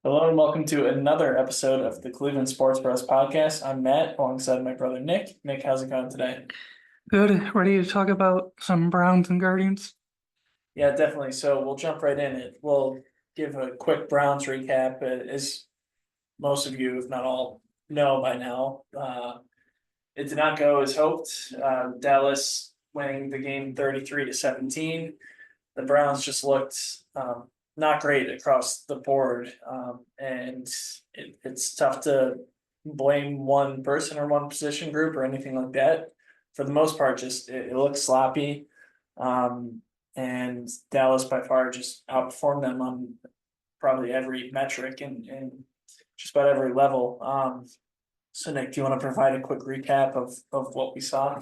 Hello and welcome to another episode of the Cleveland Sports Bros podcast. I'm Matt alongside my brother Nick. Nick, how's it going today? Good. Ready to talk about some Browns and Guardians? Yeah, definitely. So we'll jump right in it. We'll give a quick Browns recap. As most of you, if not all, know by now, it did not go as hoped. Dallas winning the game 33-17. The Browns just looked not great across the board, and it's tough to blame one person or one position group or anything like that. For the most part, just it looks sloppy, um, and Dallas by far just outperformed them on probably every metric and just about every level. So Nick, do you want to provide a quick recap of what we saw?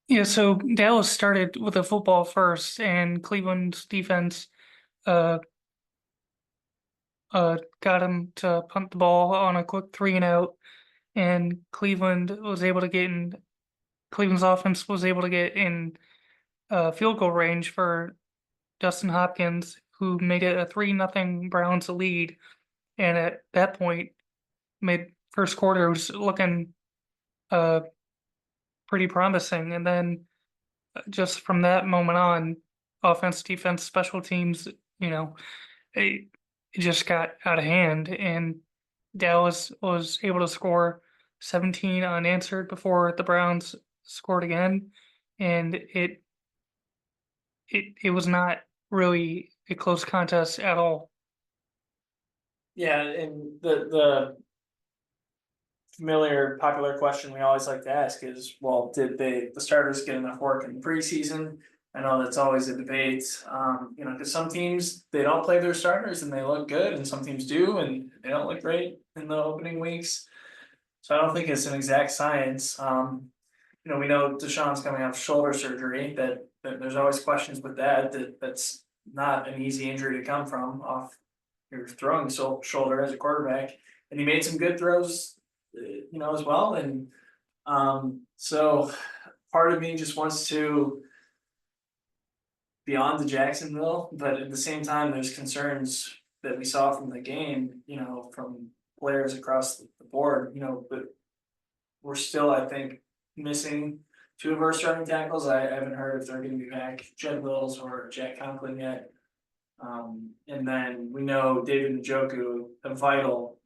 Yeah, so Dallas started with a football first, and Cleveland's defense uh got him to punt the ball on a quick three and out, and Cleveland's offense was able to get in field goal range for Dustin Hopkins, who made it a 3-0 Browns lead, and at that point, mid first quarter was looking uh pretty promising, and then just from that moment on, offense, defense, special teams, you know, it, it just got out of hand, and Dallas was able to score 17 unanswered before the Browns scored again, and it was not really a close contest at all. Yeah, and the familiar, popular question we always like to ask is, well, did the starters get enough work in preseason? I know that's always a debate, because some teams they don't play their starters and they look good, and some teams do and they don't look great in the opening weeks. So I don't think it's an exact science. We know Deshaun's coming off shoulder surgery. That there's always questions with that. That's not an easy injury to come from off your throwing shoulder as a quarterback. And he made some good throws, as well. And so part of me just wants to be on to Jacksonville, but at the same time, there's concerns that we saw from the game, from players across the board, but we're still, I think, missing two of our starting tackles. I haven't heard if they're going to be back, Jed Wills or Jack Conklin yet. And then we know David Njoku, a vital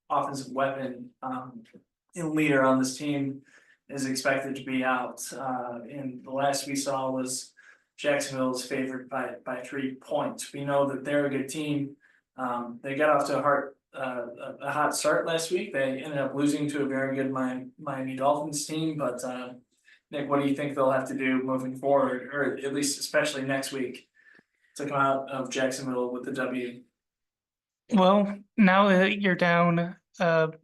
offensive weapon, and leader on this team, is expected to be out. And the last we saw was Jacksonville is favored by 3 points. We know that they're a good team. They got off to a hot start last week. They ended up losing to a very good Miami Dolphins team. But Nick, what do you think they'll have to do moving forward, or at least especially next week, to come out of Jacksonville with the W? Well, now that you're down David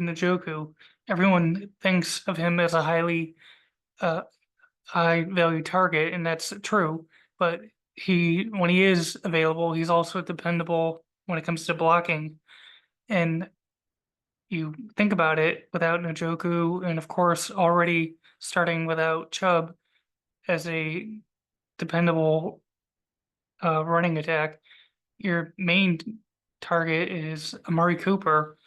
Njoku, everyone thinks of him as a uh, high value target, and that's true. But when he is available, he's also dependable when it comes to blocking. And you think about it, without Njoku, and of course, already starting without Chubb as a dependable running attack, your main target is Amari Cooper,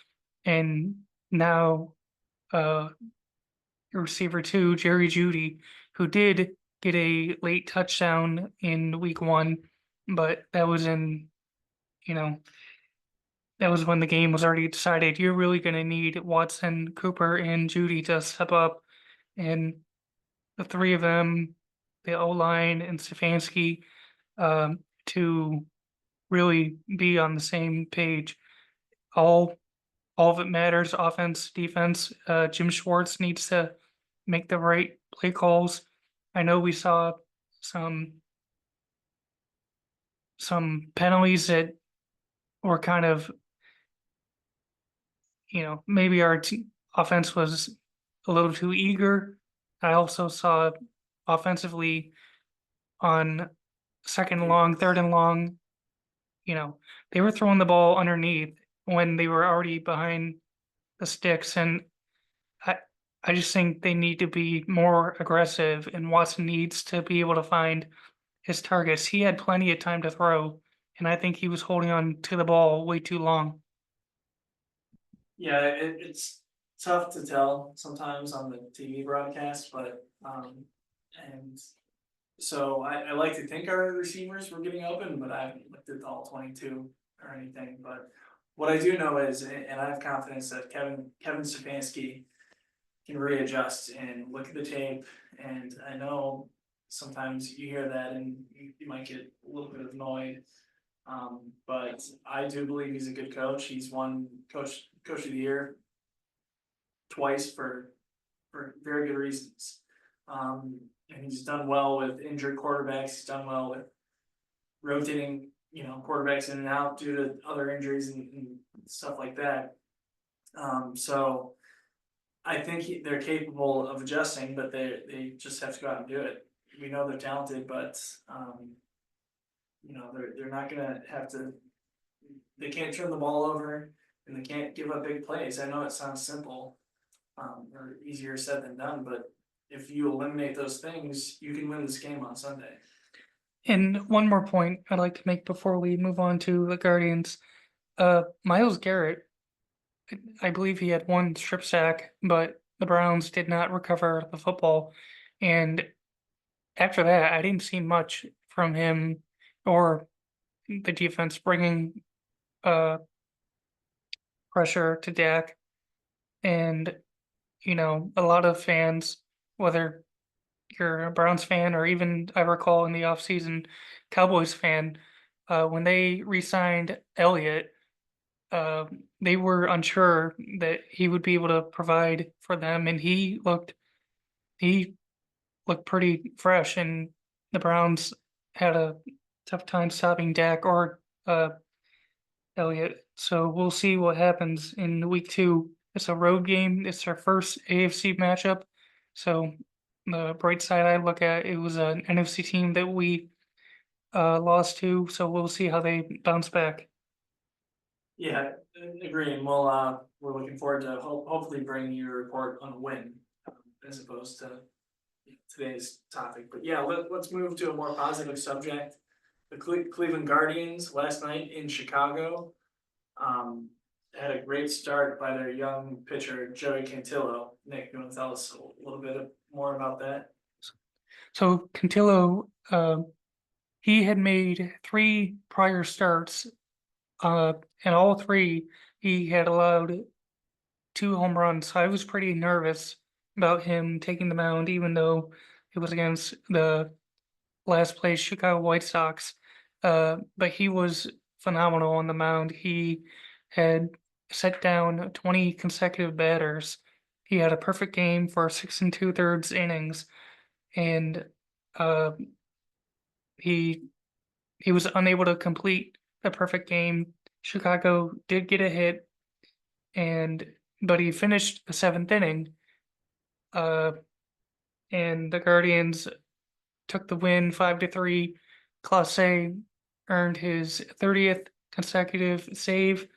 and now uh, your receiver two, Jerry Judy, who did get a late touchdown in week one, but you know, that was when the game was already decided. You're really going to need Watson, Cooper, and Judy to step up, and the three of them, the O line and Stefanski, to really be on the same page. All all of it matters: offense, defense. Jim Schwartz needs to make the right play calls. I know we saw some some penalties that were kind of, maybe offense was a little too eager. I also saw offensively on second and long, third and long, you know, they were throwing the ball underneath when they were already behind the sticks. And I, I just think they need to be more aggressive, and Watson needs to be able to find his targets. He had plenty of time to throw and I think he was holding on to the ball way too long. Yeah, it's tough to tell sometimes on the TV broadcast, but, and so I like to think our receivers were getting open, but I haven't looked at all 22 or anything, but what I do know is, and I have confidence that Kevin Stefanski can readjust and look at the tape, and I know sometimes you hear that and you might get a little bit annoyed. But I do believe he's a good coach. He's won coach of the year twice for very good reasons. And he's done well with injured quarterbacks. He's done well with rotating, quarterbacks in and out due to other injuries and stuff like that. So I think they're capable of adjusting, but they just have to go out and do it. We know they're talented, but they're not gonna have to. They can't turn the ball over, and they can't give up big plays. I know it sounds simple, or easier said than done, but if you eliminate those things, you can win this game on Sunday. And one more point I'd like to make before we move on to the Guardians. Myles Garrett, I believe he had one strip sack, but the Browns did not recover the football. And after that, I didn't see much from him or the defense bringing pressure to Dak. And, a lot of fans, whether you're a Browns fan or even I recall in the offseason, Cowboys fan, when they re-signed Elliott, they were unsure that he would be able to provide for them, and he looked pretty fresh, and the Browns had a tough time stopping Dak or Elliott. So we'll see what happens in week 2. It's a road game. It's our first AFC matchup. So the bright side I look at, it was an NFC team that we lost to. So we'll see how they bounce back. Yeah, I agree, and we're looking forward to hopefully bringing you a report on a win, as opposed to today's topic. But yeah, let's move to a more positive subject. The Cleveland Guardians last night in Chicago had a great start by their young pitcher Joey Cantillo. Nick, you want to tell us a little bit more about that? So Cantillo, he had made 3 prior starts, and all 3 he had allowed 2 home runs. So I was pretty nervous about him taking the mound, even though it was against the last place Chicago White Sox. But he was phenomenal on the mound. He had set down 20 consecutive batters. He had a perfect game for 6 2/3 innings, and uh, he was unable to complete the perfect game. Chicago did get a hit, but he finished the 7th inning. And the Guardians took the win 5-3. Clase earned his 30th consecutive save,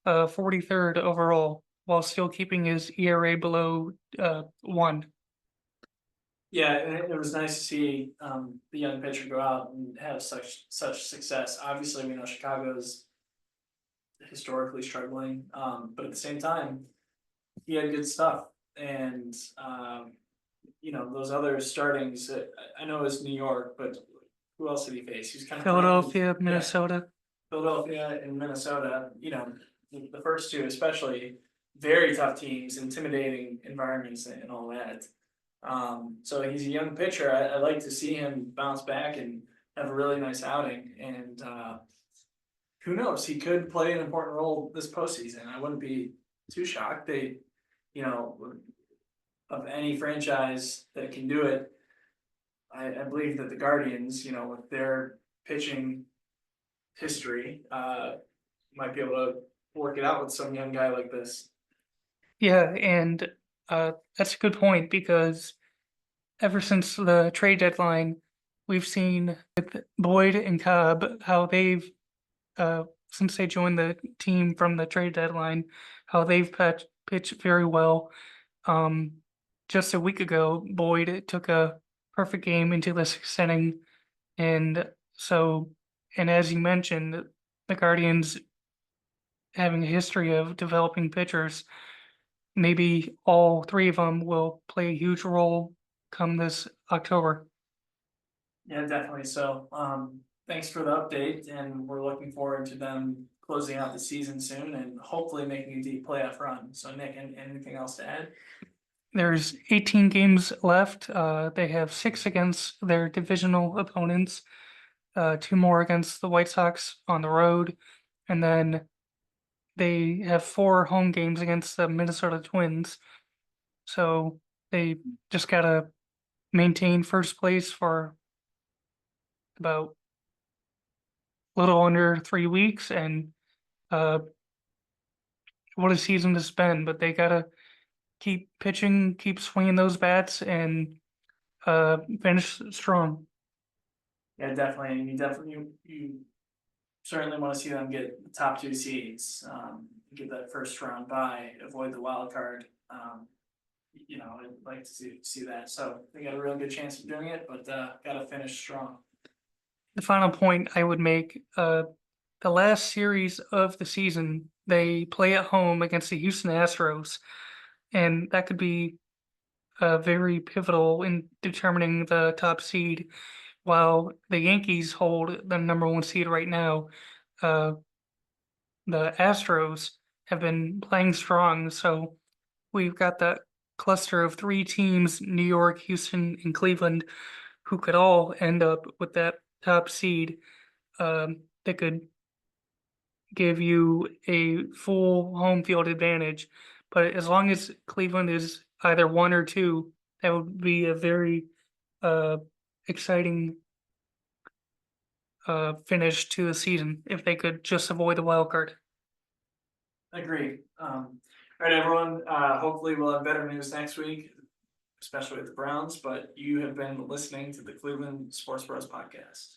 43rd overall, while still keeping his ERA below 1. Yeah, and it was nice to see the young pitcher go out and have such success. Obviously, we know Chicago's historically struggling, but at the same time, he had good stuff. And those other startings, I know it's New York, but who else did he face? He was kind of Philadelphia, Minnesota. Philadelphia and Minnesota. The first 2 especially, very tough teams, intimidating environments, and all that. So he's a young pitcher. I'd like to see him bounce back and have a really nice outing. And who knows? He could play an important role this postseason. I wouldn't be too shocked. They, of any franchise that can do it, I believe that the Guardians, with their pitching history, might be able to work it out with some young guy like this. Yeah, and that's a good point because ever since the trade deadline, we've seen with Boyd and Cobb how they've, since they joined the team from the trade deadline, how they've pitched very well. Just a week ago, Boyd took a perfect game into the 6th inning, and so And as you mentioned, the Guardians having a history of developing pitchers, maybe all three of them will play a huge role come this October. Yeah, definitely. So, thanks for the update, and we're looking forward to them closing out the season soon and hopefully making a deep playoff run. So, Nick, anything else to add? There's 18 games left. They have 6 against their divisional opponents, 2 more against the White Sox on the road, and then they have 4 home games against the Minnesota Twins. So they just gotta maintain first place for about a little under 3 weeks, and uh, what a season to spend. But they gotta keep pitching, keep swinging those bats, and finish strong. Yeah, definitely. You certainly want to see them get the top 2 seeds, get that first round bye, avoid the wild card. I'd like to see that. So they got a real good chance of doing it, but gotta finish strong. The final point I would make, the last series of the season, they play at home against the Houston Astros, and that could be very pivotal in determining the top seed. While the Yankees hold the #1 seed right now, uh, the Astros have been playing strong, so we've got that cluster of 3 teams, New York, Houston, and Cleveland, who could all end up with that top seed. That could give you a full home field advantage. But as long as Cleveland is either 1 or 2, that would be a very uh, exciting finish to the season if they could just avoid the wild card. Agree. All right, everyone. Hopefully, we'll have better news next week, especially with the Browns. But you have been listening to the Cleveland Sports Bros podcast.